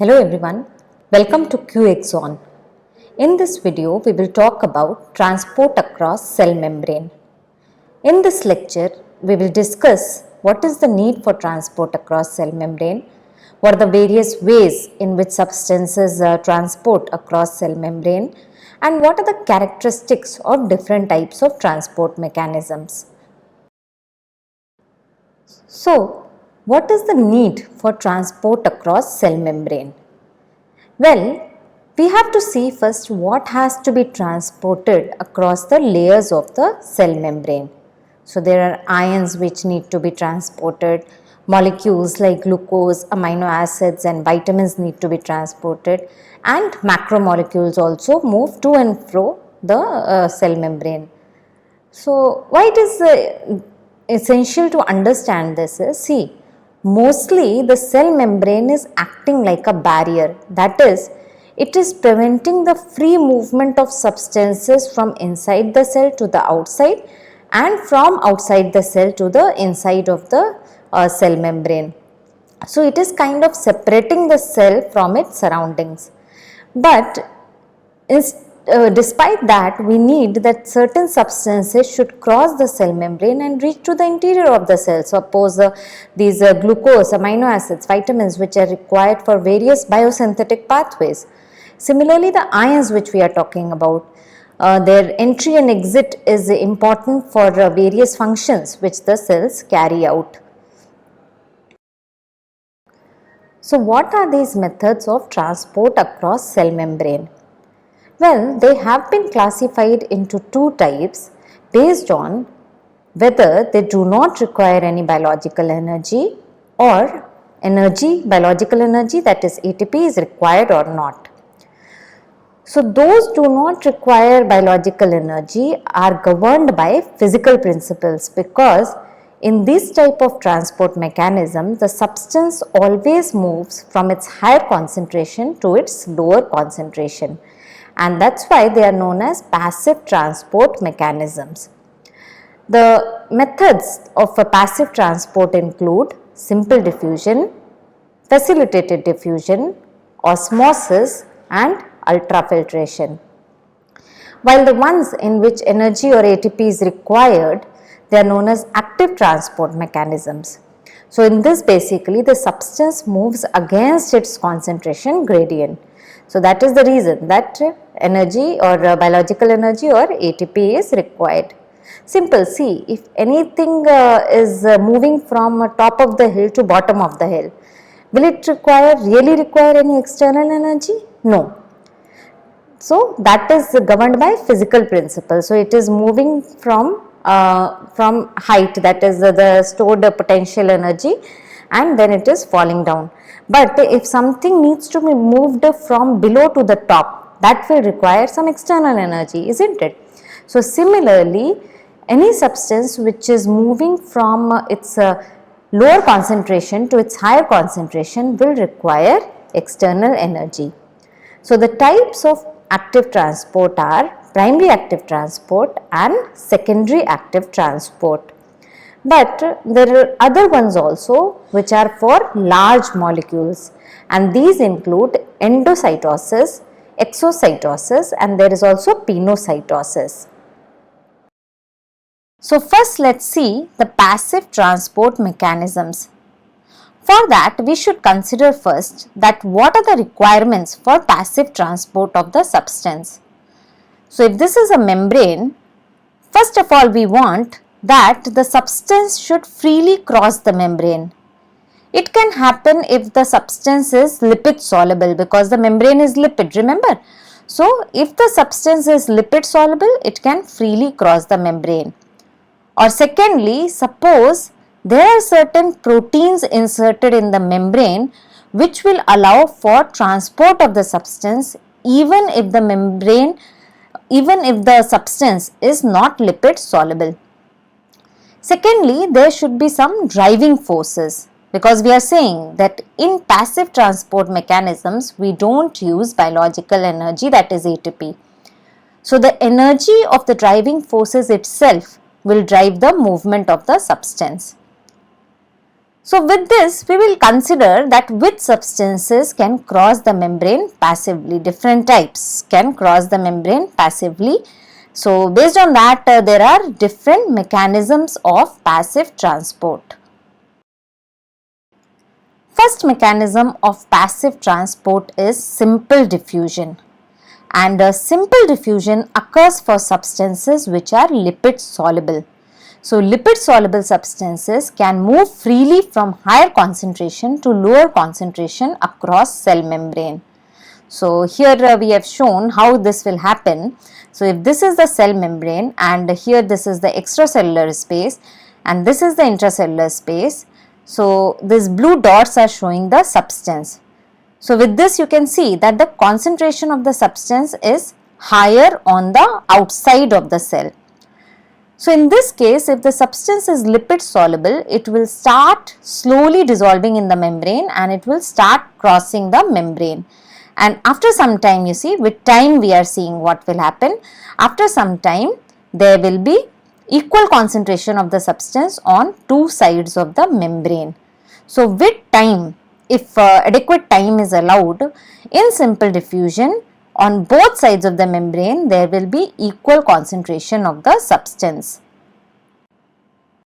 Hello everyone, welcome to QXON. In this video, we will talk about transport across cell membrane. In this lecture, we will discuss what is the need for transport across cell membrane, what are the various ways in which substances transport across cell membrane, and what are the characteristics of different types of transport mechanisms. So, what is the need for transport across cell membrane? Well, we have to see first what has to be transported across the layers of the cell membrane. So, there are ions which need to be transported, molecules like glucose, amino acids and vitamins need to be transported, and macromolecules also move to and fro the cell membrane. So, why it is essential to understand this is, see, mostly the cell membrane is acting like a barrier, that is, it is preventing the free movement of substances from inside the cell to the outside and from outside the cell to the inside of the cell membrane. So, it is kind of separating the cell from its surroundings. But despite that, we need that certain substances should cross the cell membrane and reach to the interior of the cell. Suppose these glucose, amino acids, vitamins which are required for various biosynthetic pathways. Similarly, the ions which we are talking about, their entry and exit is important for various functions which the cells carry out. So, what are these methods of transport across cell membrane? Well, they have been classified into two types based on whether they do not require any biological energy or biological energy, that is ATP, is required or not. So, those do not require biological energy are governed by physical principles, because in this type of transport mechanism, the substance always moves from its higher concentration to its lower concentration, and that is why they are known as passive transport mechanisms. The methods of a passive transport include simple diffusion, facilitated diffusion, osmosis and ultrafiltration. While the ones in which energy or ATP is required, they are known as active transport mechanisms. So, in this basically the substance moves against its concentration gradient. So, that is the reason that energy or biological energy or ATP is required. Simple, see, if anything is moving from top of the hill to bottom of the hill, will it really require any external energy? No. So, that is governed by physical principles. So, it is moving from height, that is the stored potential energy, and then it is falling down. But if something needs to be moved from below to the top, that will require some external energy, isn't it? So, similarly, any substance which is moving from its lower concentration to its higher concentration will require external energy. So, the types of active transport are primary active transport and secondary active transport. But there are other ones also which are for large molecules, and these include endocytosis, exocytosis, and there is also pinocytosis. So, first let us see the passive transport mechanisms. For that, we should consider first that what are the requirements for passive transport of the substance. So, if this is a membrane, first of all we want that the substance should freely cross the membrane. It can happen if the substance is lipid soluble, because the membrane is lipid, remember. So, if the substance is lipid soluble, it can freely cross the membrane. Or secondly, suppose there are certain proteins inserted in the membrane which will allow for transport of the substance even if the substance is not lipid soluble. Secondly, there should be some driving forces, because we are saying that in passive transport mechanisms we don't use biological energy, that is ATP. So, the energy of the driving forces itself will drive the movement of the substance. So with this, we will consider that which substances can cross the membrane passively. Different types can cross the membrane passively. So based on that, there are different mechanisms of passive transport. First mechanism of passive transport is simple diffusion. And simple diffusion occurs for substances which are lipid soluble. So lipid soluble substances can move freely from higher concentration to lower concentration across cell membrane. So here we have shown how this will happen. So if this is the cell membrane and here this is the extracellular space and this is the intracellular space. So these blue dots are showing the substance. So with this you can see that the concentration of the substance is higher on the outside of the cell. So in this case, if the substance is lipid soluble, it will start slowly dissolving in the membrane and it will start crossing the membrane. And after some time, you see, with time we are seeing what will happen. After some time, there will be equal concentration of the substance on two sides of the membrane. So with time, if adequate time is allowed, in simple diffusion, on both sides of the membrane there will be equal concentration of the substance.